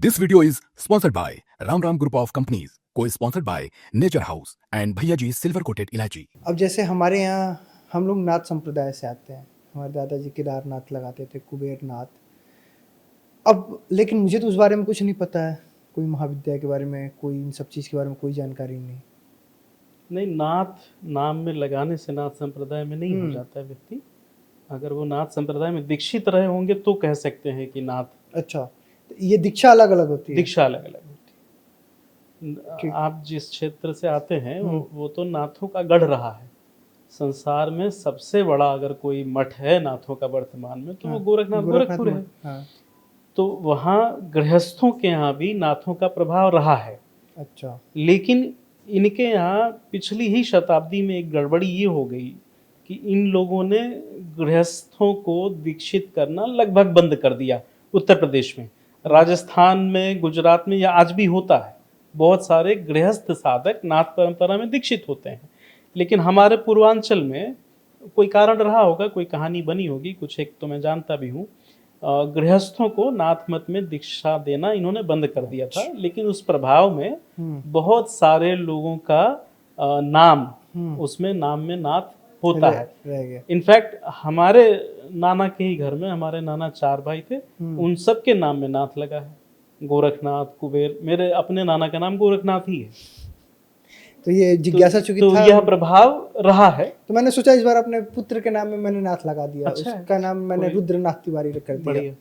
This video is sponsored by Ram Ram Group of Companies, co-sponsored by Nature House and भैया G silver coated इलायची। अब जैसे हमारे यहाँ हम लोग नाथ संप्रदाय से आते हैं। हमारे दादाजी केदारनाथ लगाते थे, कुबेरनाथ। अब लेकिन मुझे तो उस बारे में कुछ नहीं पता है, कोई महाविद्यालय के बारे में, कोई इन सब चीज़ के बारे में कोई जानकारी नहीं। नहीं, नाथ नाम में लगाने से नाथ संप्रदाय में नहीं हो जाता है व्यक्ति। अगर वो नाथ संप्रदाय में दीक्षित रहे होंगे तो कह सकते हैं कि नाथ। अच्छा, तो ये दीक्षा अलग अलग होती है? दीक्षा अलग अलग होती है। आप जिस क्षेत्र से आते हैं वो तो नाथों का गढ़ रहा है। संसार में सबसे बड़ा अगर कोई मठ है नाथों का वर्तमान में तो वो गोरखनाथ गोरखपुर है। हाँ। तो वहाँ गृहस्थों के यहाँ भी नाथों का प्रभाव रहा है। अच्छा। लेकिन इनके यहाँ पिछली ही शताब्दी में एक गड़बड़ी ये हो गई कि इन लोगों ने गृहस्थों को दीक्षित करना लगभग बंद कर दिया। उत्तर प्रदेश में, राजस्थान में, गुजरात में या आज भी होता है, बहुत सारे गृहस्थ साधक नाथ परंपरा में दीक्षित होते हैं। लेकिन हमारे पूर्वांचल में कोई कारण रहा होगा, कोई कहानी बनी होगी, कुछ एक तो मैं जानता भी हूँ, गृहस्थों को नाथ मत में दीक्षा देना इन्होंने बंद कर दिया था। लेकिन उस प्रभाव में बहुत सारे लोगों का नाम उसमें नाम में नाथ होता है। इनफैक्ट हमारे नाना के ही घर में, हमारे नाना 4 भाई थे, उन सब के नाम में नाथ लगा है। गोरखनाथ, कुबेर, मेरे अपने नाना का नाम गोरखनाथ ही है। तो ये जिज्ञासा चूंकि तो था, यह प्रभाव रहा है। तो मैंने सोचा इस बार अपने पुत्र के नाम में मैंने नाथ लगा दिया। अच्छा, उसका नाम मैंने रुद्रनाथ तिवारी कर दिया। बढ़िया।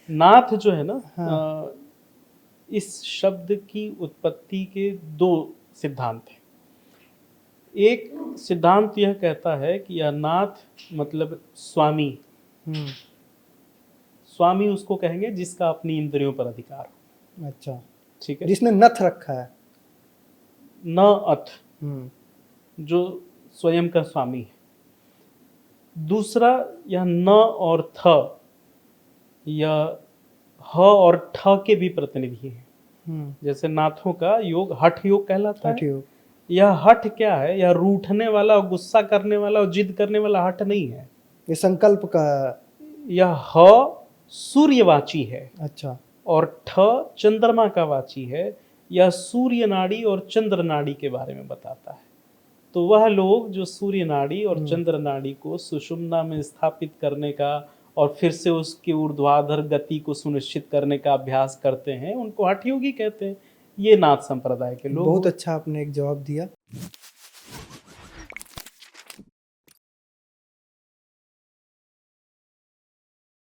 नाथ जो है ना, हाँ। इस शब्द की उत्पत्ति के 2 सिद्धांत हैं। एक सिद्धांत यह कहता है कि यह नाथ मतलब स्वामी। स्वामी उसको कहेंगे जिसका अपनी इंद्रियों पर अधिकार हो। अच्छा, ठीक है, जिसने नथ रखा है, न अथ, जो स्वयं का स्वामी है। दूसरा, यह न और थ, यह ह और ठ के भी प्रतिनिधि हैं। जैसे नाथों का योग हठ योग कहलाता है। यह हठ क्या है? यह रूठने वाला और गुस्सा करने वाला और जिद करने वाला हठ नहीं है। ये संकल्प का। यह ह सूर्यवाची है। अच्छा। और ठ चंद्रमा का वाची है। यह सूर्य नाड़ी और चंद्र नाड़ी के बारे में बताता है। तो वह लोग जो सूर्य नाड़ी और चंद्र नाड़ी को सुषुम्ना में स्थापित करने का और फिर से उसकी ऊर्ध्वाधर गति को सुनिश्चित करने का अभ्यास करते हैं, उनको हठ योगी कहते हैं। ये नाथ संप्रदाय के लोग। बहुत अच्छा आपने एक जवाब दिया।